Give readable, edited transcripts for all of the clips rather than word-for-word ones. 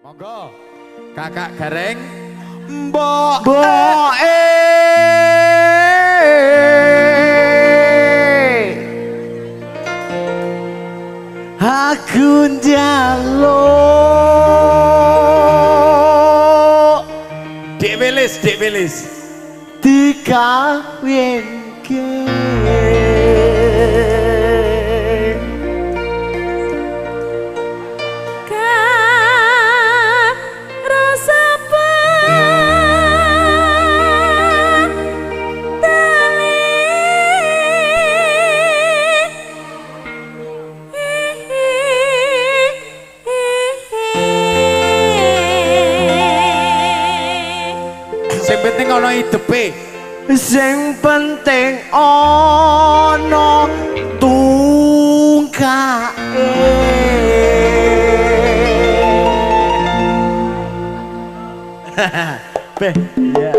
Monggo. Kakak Gareng. Mbok aku njaluk Dek Wilis. dikawinke Sing penting ana idepe. sing penting ana tungkae Beh, ya.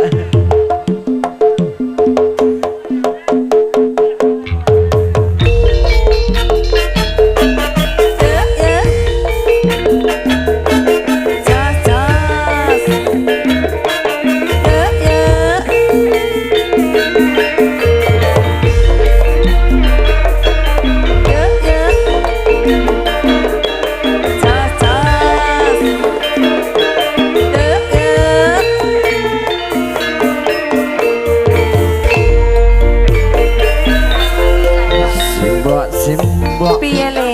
Simbok piye le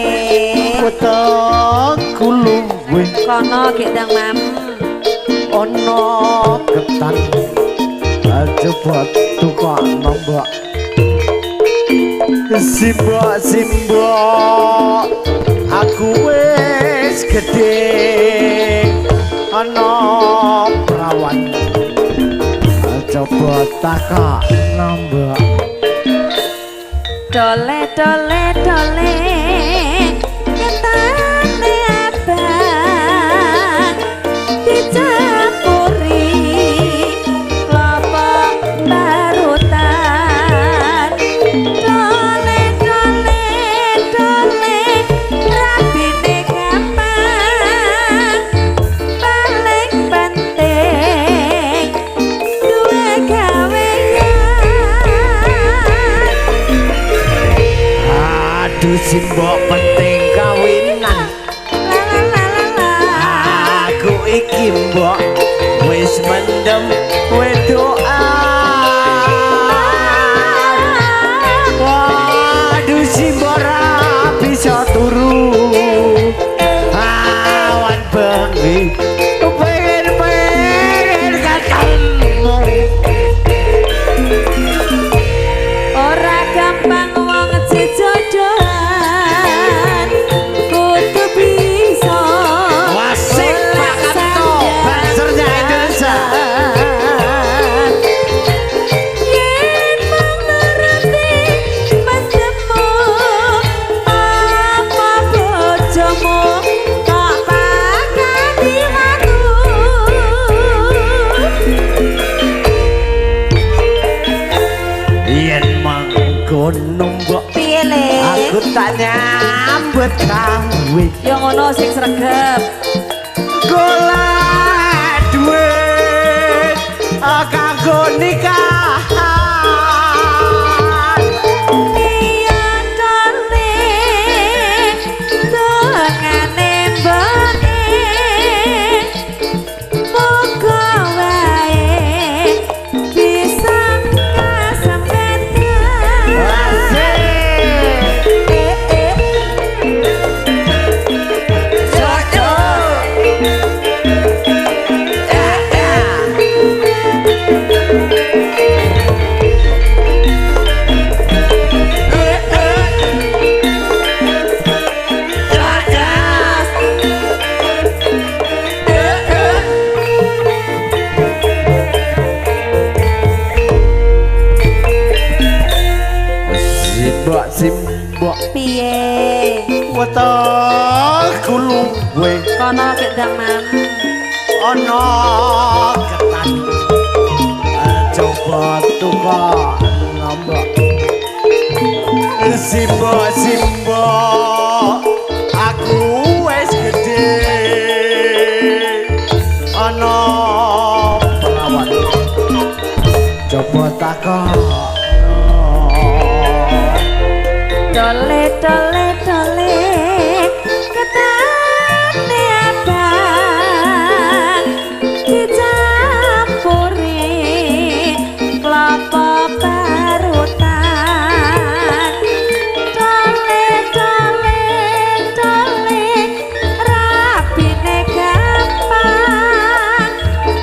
wetengku luwih kono gek ndang mam ana ketan coba tukok nombok simbok aku wis gedhe ana perawan coba takok nombok dole ketane abang dicampuri kelapa barutan dole rabine gampang paling penting duwe aduh simbok penting kawinan aku iki mbok wis mendem wedoan waduh simbok ra bisa turu awan bengi pengen ketemu ora gampang wong jodohan kudu bisa wasik banget to bansernya Indonesia yen mengerti menjemu apa bojomu tak pakani aku yen mangkono mbok piye le aku tak nyambut gawe yo ngono sing sregep golek duit kanggo nikahan iya dole dongane mbone muga wae bisa kasempetan simbok piye wetengku luwih kono gek ndang mam ana ketan coba tukok nombok simbok aku wis gedhe ana perawan coba takon Dole dole dole ketane abang dicampuri kelapa parutan dole dole dole rapine gampang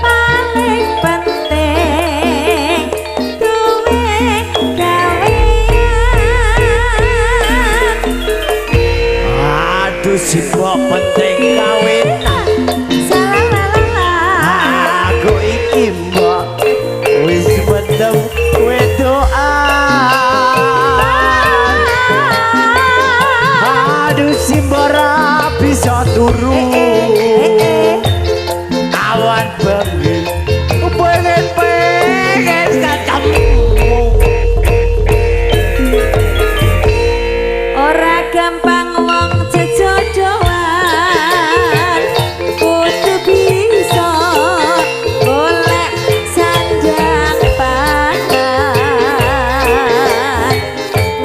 paling penting duwe gawean aduh si mbok penting kawin aku iki mbok wis mendem wedoan aduh si mbok ra bisa turu awan bengi pengen ketemu Ora gampang wong jejodohan kudu bisa golek sandang pangan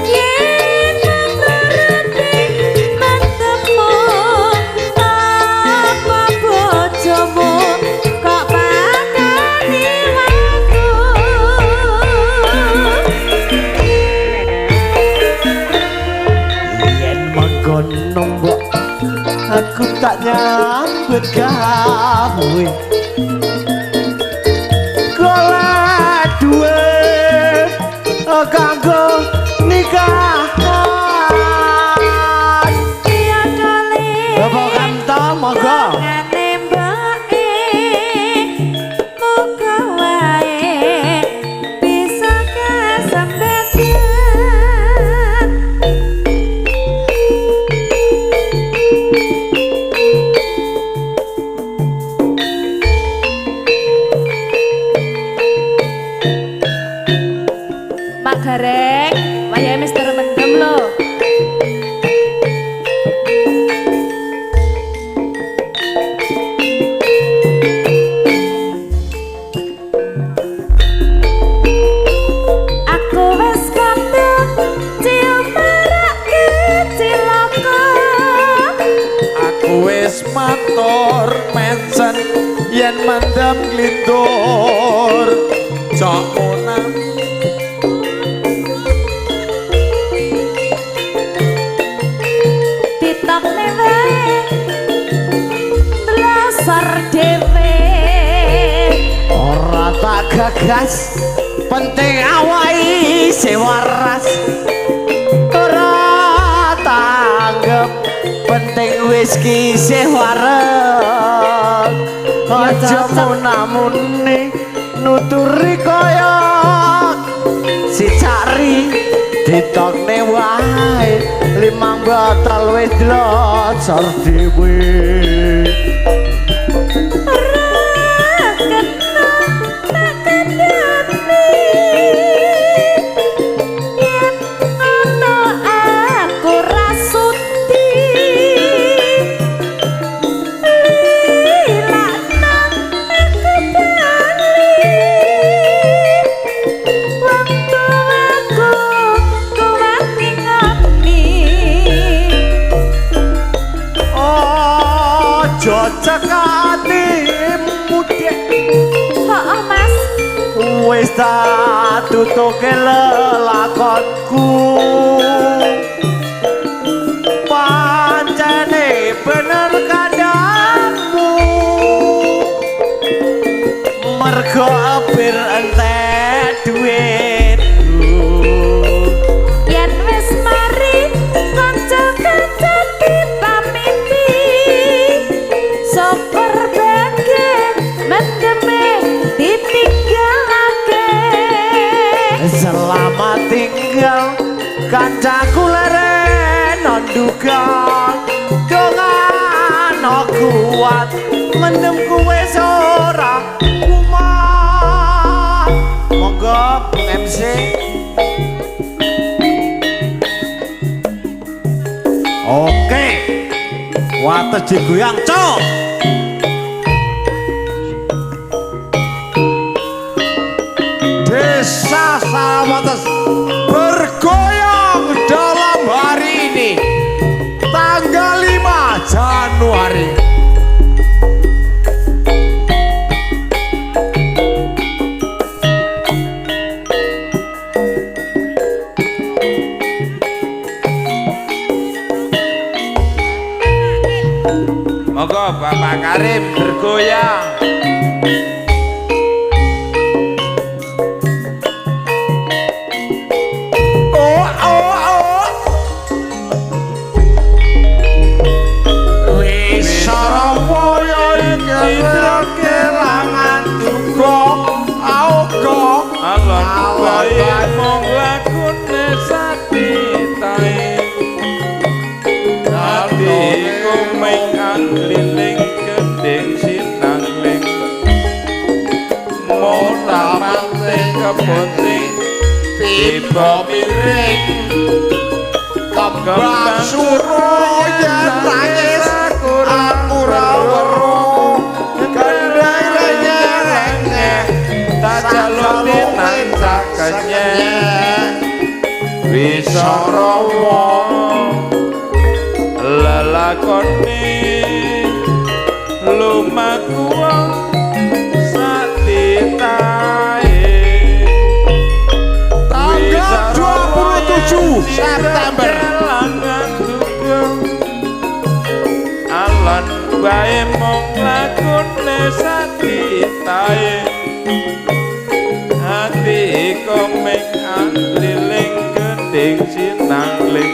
yen nuruti mantepmu apa bojomu kok pakani aku yen mengkono mbok aku tak nyambut gawe golek duit kanggo nikahan iya dole bapak kanta monggo ngane mbake muga wae bisa kesampeyan Mak Gareng wayahe Mister Mendem lho Aku wis kandhut cium marake cilaka Aku wis matur mensen yen mandam glindur cok munam ditokne wae blasar dhewe ora tak gagas penting awai sewaras ora tanggep penting wis kisih wareg aja munamuni nuturi kaya si cari ditokne wae limang batal wis dlocor dhewe ora kena tak kandhani yen ana aku rasuti lilakna aku bali wong tuaku kuwati ngopi ojo cekati mudhek Heeh Mas wis tak tutuke lelakonku pancene bener kandangmu mergo bir entek duitku yen wis mari kanca-kanca dipamiti sopir bagian mendeme ditinggalake selamat tinggal kancaku leren nonduga dongan kuat mendem wis ora kumat monggo MC oke wates digoyang cok bergoyang. Liling gending sinangling mora manting kepunting tiba miring kembang suruh yen nangis aku ra weruh kendhane rengeh tak jaluti nang sakenye bisa rawa lelakoni lumaku satitae tanggal 27 September langan dugem alon bae mung lakune satitae ati komeng liling gending sinangling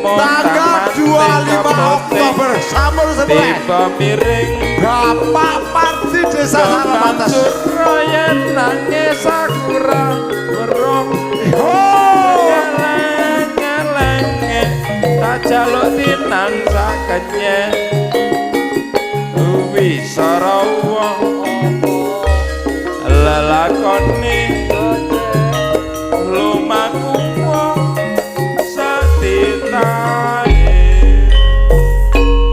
tanggal 25 Oktober Sampun sebelah tiba miring Bapak Parti Desa Saramatas Surroyen nangis sakura berong ngeleng-ngelenge tak jaluk tinang sakenye bisa rawa lelakoni lumaku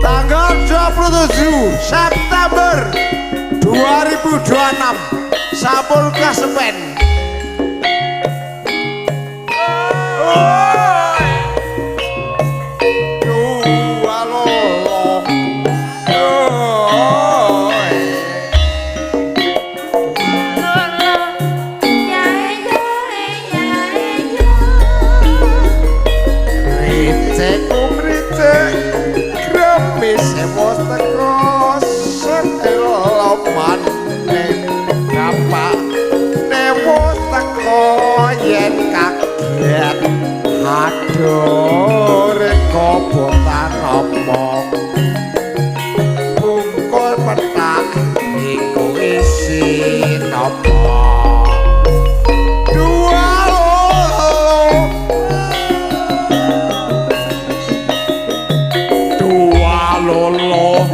tanggal 27 September 2026 Sampun kasepen aduh reko botan omong bungkul petak iku isi nopo dua lolo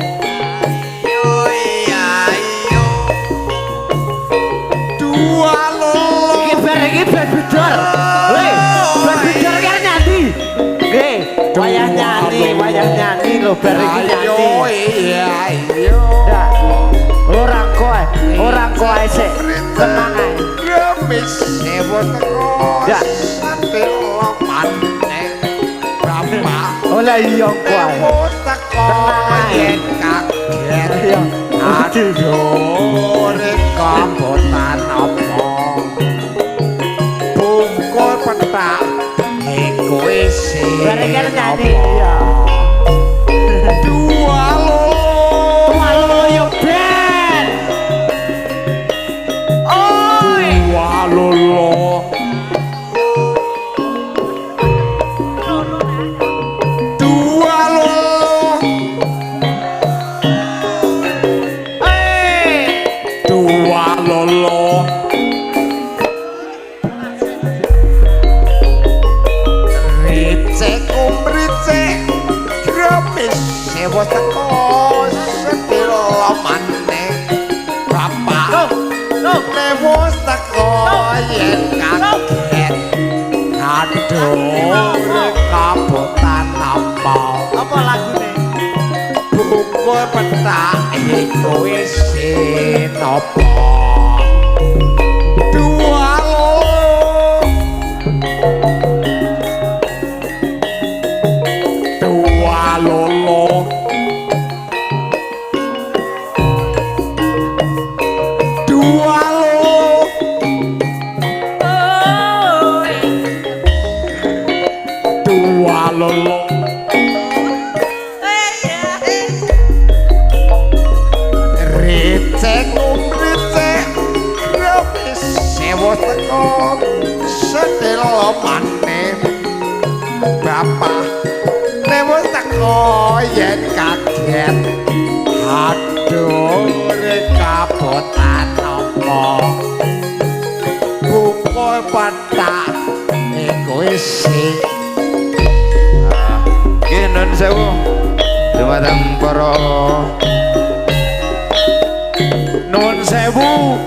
dua lolo iki bar bedol. Wayah nyanyi lho bar iki nyanyi. Iya. Orang koe sik. Tenang ae. Gemis sewot teko. Ya. Sampe lomane. Bapak. Oleh iya koe. Sewot teko. Yen kaget. Iya. Aduh, reka botan opo. Bungkul petak. Iku isi. Bareng nyanyi. Iya. Dua lolo yo ben. dua lolo dua lolo dua lolo ricek umricek grepis sewa teko sedilo maneh bapak lewos teko yen kaget aduh kabutan apa lagune bungkul petak iku isi nopo dua lolo dua lolo dua lolo dure kabotan apa buko petak egoisi Nggih nun sewu dumateng para nuwun sewu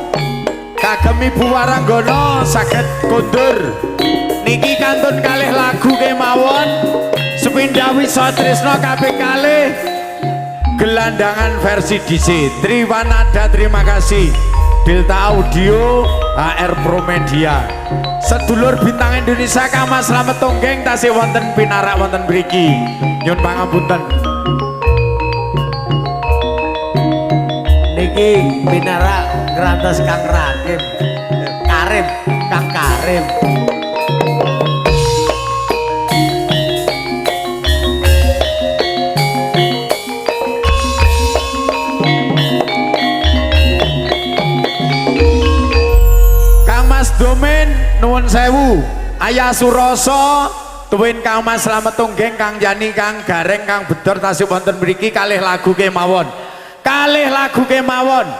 kagem Ibu Waranggana saged kondur niki kantun kalih lagu kemawon Sepindah Wisatresna kabeh kalih gelandangan versi DC Triwanada. Terima kasih Delta Audio HR Pro Media sedulur bintang Indonesia Kang Mas Slamet Tonggeng tasih wonten pinarak wonten mriki nyun pangapunten niki pinarak ngrantos Kang Rakim Karim Kang Karim Domen nuwun sewu Ayah Suroso tuwin Kang Mas Slamet Tonggeng Kang Yani Kang Gareng Kang Bedor tasih wonten mriki kalih lagu kemawon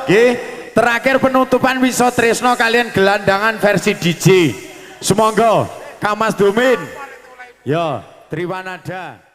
nggih terakhir penutupan Wisatresna kalian gelandangan versi DJ semoga Kang Mas Domen ya Triwanada